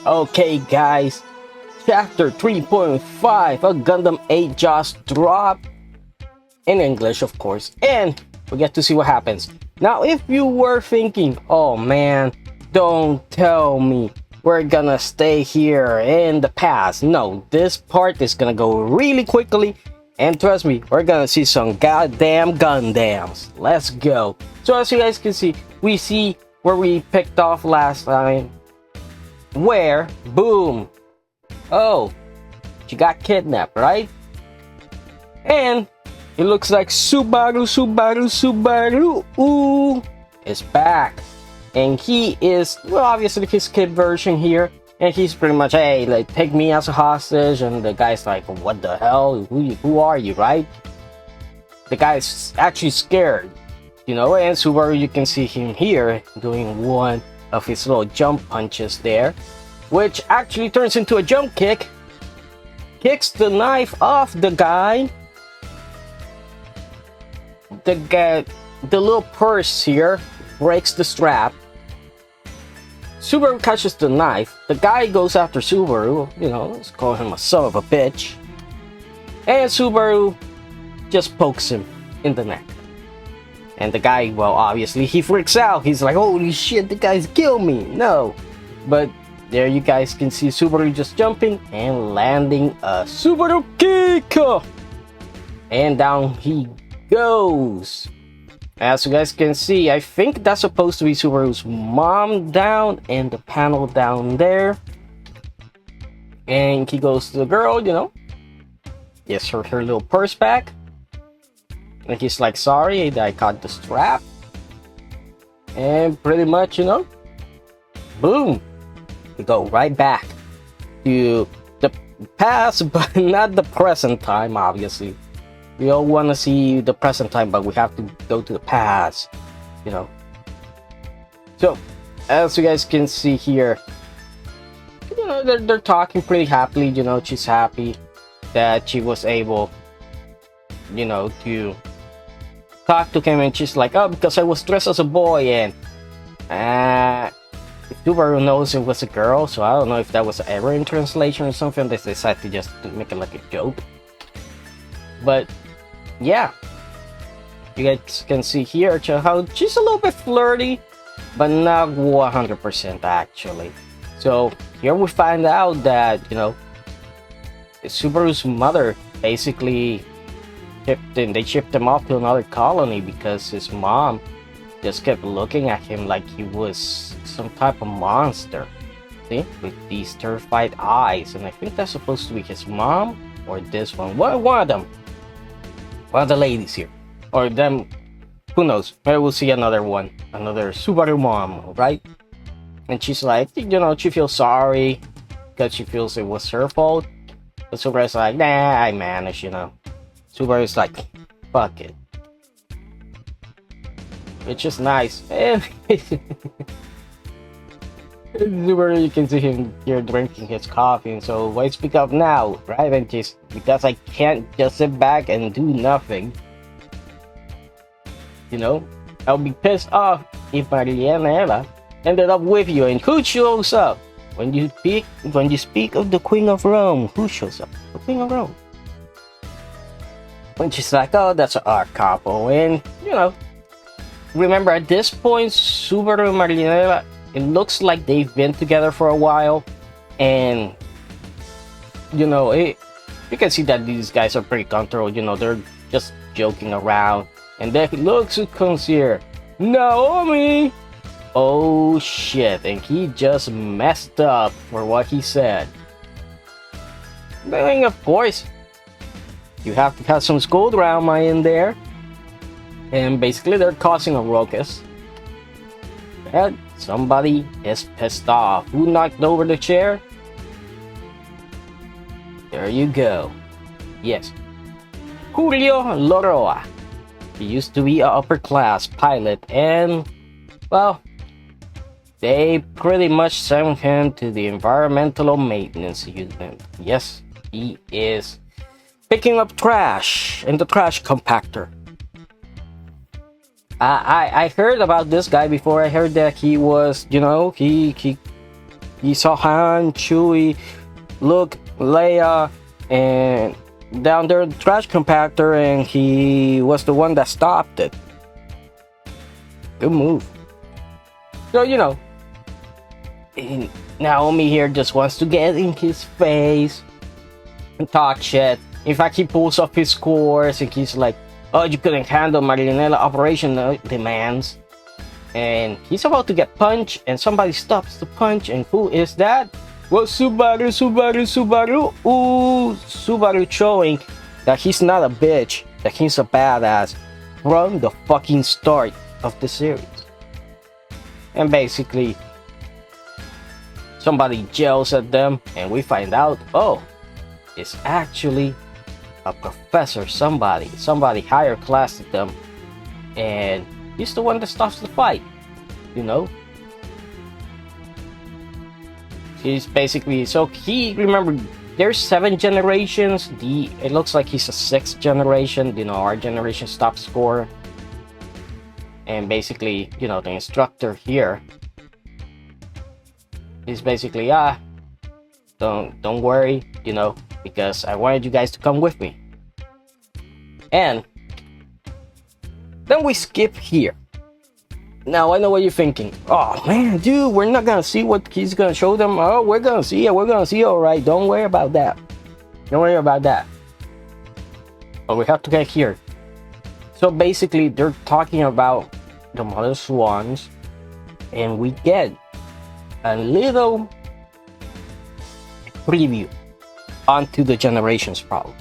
Okay guys, chapter 3.5 of Gundam 8 just dropped, in English of course, and we get to see what happens. Now if you were thinking, oh man, don't tell me we're gonna stay here in the past. No, this part is gonna go really quickly, and trust me, we're gonna see some goddamn Gundams. Let's go. So as you guys can see, we see where we picked off last time, where, boom, oh, she got kidnapped, right? And it looks like Subaru ooh, is back. And he is, well, obviously his kid version here. And he's pretty much, hey, like, take me as a hostage. And the guy's like, what the hell? Who are you, right? The guy's actually scared, you know. And Subaru, you can see him here doing one of his little jump punches there, which actually turns into a jump kick. Kicks the knife off the guy. The little purse here breaks the strap. Subaru catches the knife. The guy goes after Subaru, you know, let's call him a son of a bitch. And Subaru just pokes him in the neck. And the guy, well, obviously he freaks out. He's like, holy shit, the guy's killed me. No. But there you guys can see Subaru just jumping and landing a Subaru kick. And down he goes. As you guys can see, I think that's supposed to be Subaru's mom down in the panel down there. And he goes to the girl, you know, gets her little purse back. And he's like, sorry that I caught the strap. And pretty much, you know, boom, we go right back to the past, but not the present time, obviously. We all want to see the present time, but we have to go to the past, you know. So, as you guys can see here, you know, they're talking pretty happily, you know. She's happy that she was able, you know, to talk to him, and she's like, oh, because I was dressed as a boy, and Subaru knows it was a girl, so I don't know if that was ever in translation or something. They decided to just make it like a joke. But yeah, you guys can see here how she's a little bit flirty, but not 100% actually. So here we find out that, you know, Subaru's mother basically they shipped him off to another colony because his mom just kept looking at him like he was some type of monster, see, with these terrified eyes. And I think that's supposed to be his mom or this one, one of them. One of the ladies here, or them, who knows, maybe we'll see another one, another Subaru mom, right? And she's like, you know, she feels sorry because she feels it was her fault, but Subaru's like, nah, I managed, you know. Subaru's like, fuck it, which is nice. And Subaru, you can see him here drinking his coffee, and so why speak up now, right? And just because I can't just sit back and do nothing, you know. I'll be pissed off if Millennia ended up with you. And who shows up when you speak of the Queen of Rome? Who shows up? The Queen of Rome. When she's like, oh, that's our couple. And you know, remember at this point, Subaru and Millennia, it looks like they've been together for a while, and you know, you can see that these guys are pretty comfortable. You know, they're just joking around, and then looks who comes here, Naomi. Oh shit! And he just messed up for what he said. Then of course, you have to have some school drama in there, and basically they're causing a ruckus. And somebody is pissed off. Who knocked over the chair? There you go. Yes. Julio Loroa. He used to be an upper class pilot, and well, they pretty much sent him to the environmental maintenance unit. Yes, he is picking up trash in the trash compactor. I heard about this guy before. I heard that he was, you know, he He saw Han, Shuuei, Luke, Leia, and down there the trash compactor, and he was the one that stopped it. Good move. So, you know, Naomi here just wants to get in his face and talk shit. In fact, he pulls off his course and he's like, oh, you couldn't handle Millennia operation demands. And he's about to get punched, and somebody stops the punch, and who is that? Well, Subaru. Ooh, Subaru showing that he's not a bitch, that he's a badass from the fucking start of the series. And basically, somebody yells at them, and we find out, oh, it's actually a professor, somebody higher class than them, and he's the one that stops the fight, you know. He's basically, so he, remember, there's 7 generations. It looks like he's a 6th generation. You know, our generation stopped score. And basically, you know, the instructor here is basically, don't worry, you know, because I wanted you guys to come with me. And then we skip here. Now, I know what you're thinking. Oh, man, dude, we're not gonna see what he's gonna show them. Oh, we're gonna see it, all right. Don't worry about that. But we have to get here. So basically, they're talking about the Mother Swans, and we get a little preview onto the generations problem.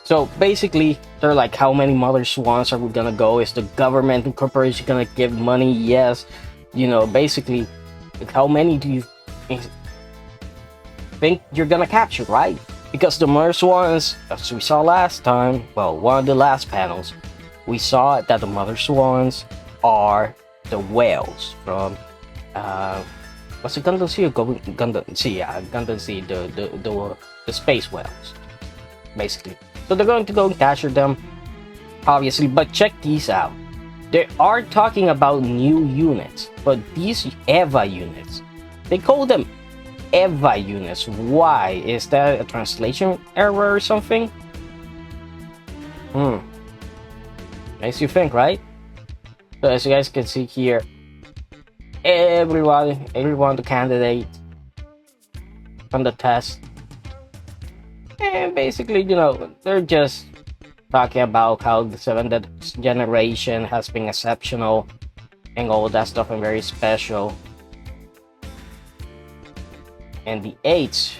So basically, they're like, how many Mother Swans are we gonna go? Is the government and corporation gonna give money? Yes. You know, basically, how many do you think you're gonna capture, right? Because the Mother Swans, as we saw last time, well, one of the last panels, we saw that the Mother Swans are the whales from, what's it, Gundam Sea or Gundam Sea? Yeah, Gundam Sea, the space whales, basically. So they're going to go and capture them, obviously, but check these out. They are talking about new units, but these EVA units, they call them EVA units. Why? Is that a translation error or something? Makes you think, right? So as you guys can see here, everyone, the candidate on the test, and basically, you know, they're just talking about how the 7th generation has been exceptional and all that stuff and very special. And the 8th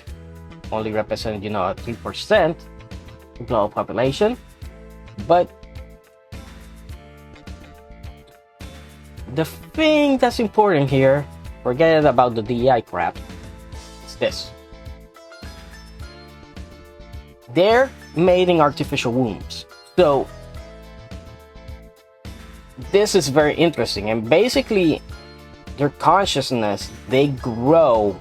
only represent, you know, 3% of the global population. But the thing that's important here, forget about the DEI crap, it's this. They're mating artificial wombs. So this is very interesting, and basically their consciousness, they grow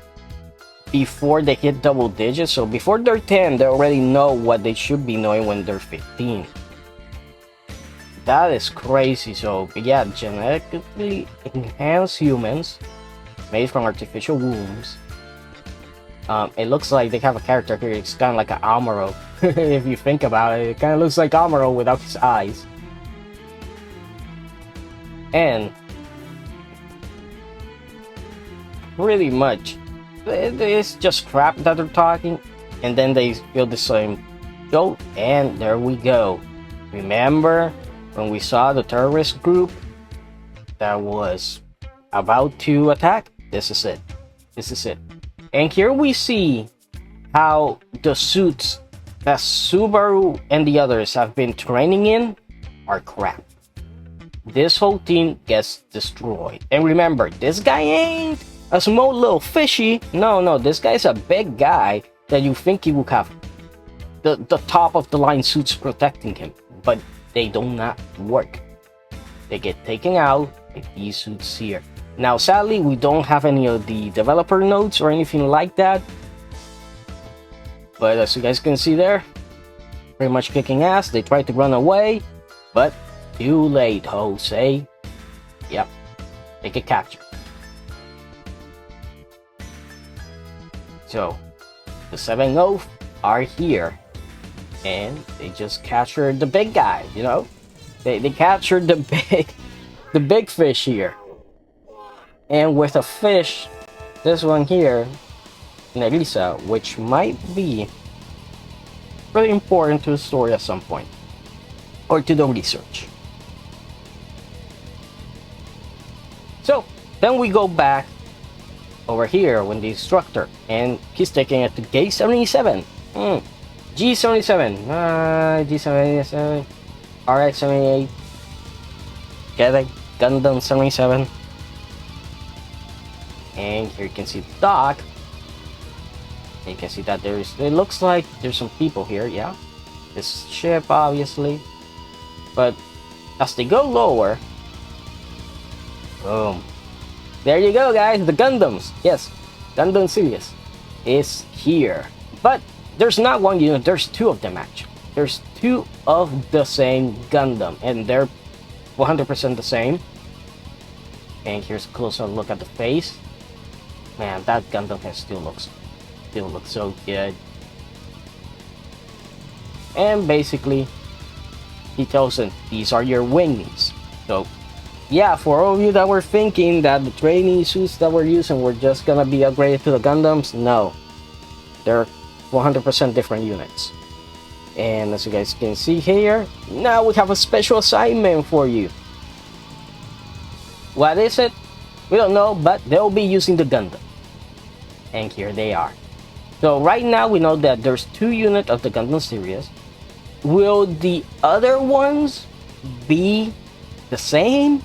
before they hit double digits. So before they're 10, they already know what they should be knowing when they're 15. That is crazy. So yeah, genetically enhanced humans made from artificial wombs. It looks like they have a character here. It's kind of like an Amuro. If you think about it, it kind of looks like Amuro without his eyes. And pretty much, it's just crap that they're talking, and then they feel the same jolt, and there we go. Remember when we saw the terrorist group that was about to attack? This is it. And here we see how the suits that Subaru and the others have been training in are crap. This whole team gets destroyed. And remember, this guy ain't a small little fishy. No, this guy's a big guy that you think he would have the top of the line suits protecting him. But they do not work. They get taken out by these suits here. Now, sadly, we don't have any of the developer notes or anything like that. But as you guys can see there, pretty much kicking ass. They tried to run away, but too late, Jose. Yep, they get captured. So the 7-0 are here, and they just captured the big guy. You know, they captured the big fish here. And with a fish, this one here, Nerissa, which might be really important to the story at some point, or to the research. So then we go back over here when the instructor, and he's taking it to gate 77. G77, G77, RX78, get it, Gundam 77. And here you can see the dock. You can see that it looks like there's some people here, yeah. This ship, obviously. But as they go lower, boom. There you go, guys, the Gundams. Yes, Gundam series is here. But there's not one unit, there's two of them actually. There's two of the same Gundam, and they're 100% the same. And here's a closer look at the face. Man, that Gundam can still looks so good. And basically, he tells them, these are your wings. So yeah, for all of you that were thinking that the training suits that we're using were just gonna be upgraded to the Gundams, no, they're 100% different units. And as you guys can see here, now we have a special assignment for you. What is it? We don't know, but they'll be using the Gundam. And here they are. So right now we know that there's two units of the Gundam series. Will the other ones be the same?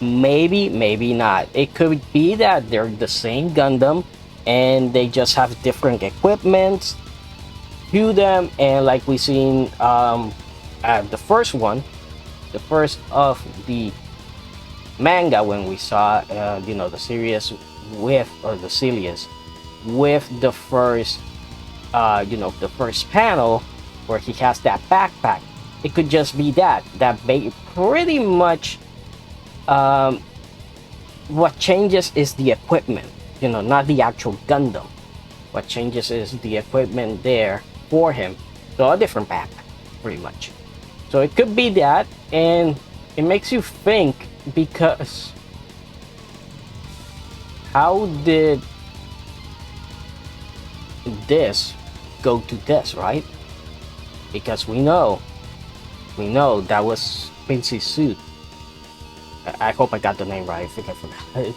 Maybe, maybe not. It could be that they're the same Gundam and they just have different equipment to them, and like we seen the first one, the first of the manga, when we saw you know, the series with, or the series with the first you know, the first panel where he has that backpack. It could just be that pretty much what changes is the equipment, you know, not the actual Gundam. What changes is the equipment there for him. So a different backpack, pretty much. So it could be that, and it makes you think, because how did this go to this, right? Because we know that was Quincy's suit. I hope I got the name right. I think I forgot.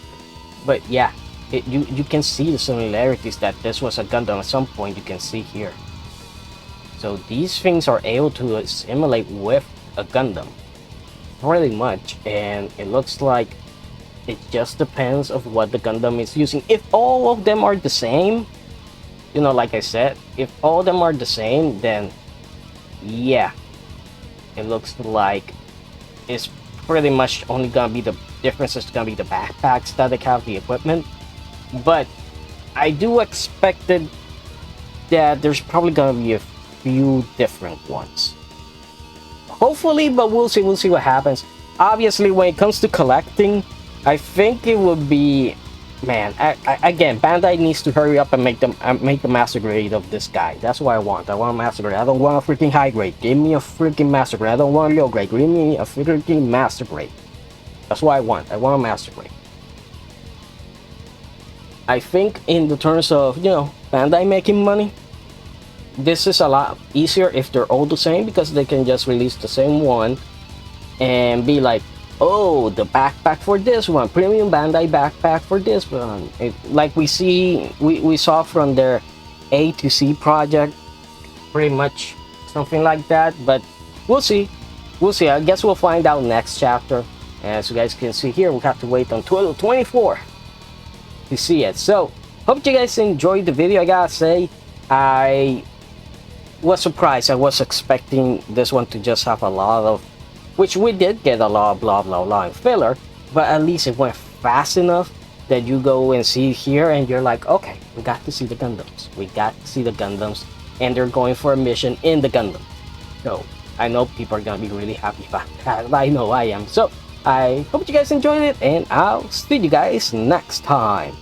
But yeah, you can see the similarities that this was a Gundam at some point. You can see here. So these things are able to assimilate with a Gundam, pretty much, and it looks like it just depends of what the Gundam is using. If all of them are the same, you know, like I said, if all of them are the same, then yeah, it looks like it's pretty much only gonna be the difference is gonna be the backpacks that they have, the equipment. But I do expect that there's probably gonna be a few different ones, hopefully, but we'll see what happens. Obviously, when it comes to collecting, I think it would be, man, again, Bandai needs to hurry up and make the master grade of this guy. That's what I want. I want a master grade. I don't want a freaking high grade. Give me a freaking master grade. I don't want a low grade. Give me a freaking master grade. That's what I want. I want a master grade. I think in the terms of, you know, Bandai making money, this is a lot easier if they're all the same, because they can just release the same one and be like, oh, the backpack for this one, premium Bandai backpack for this one. Like we saw from their A to C project, pretty much something like that. But we'll see. I guess we'll find out next chapter. As you guys can see here, we have to wait until 24 to see it. So hope you guys enjoyed the video. I gotta say, I was surprised. I was expecting this one to just have a lot of, which we did get a lot of blah blah blah and filler, but at least it went fast enough that you go and see here and you're like, okay, we got to see the Gundams. And they're going for a mission in the Gundam. So I know people are gonna be really happy about that. I know I am. So I hope you guys enjoyed it, and I'll see you guys next time.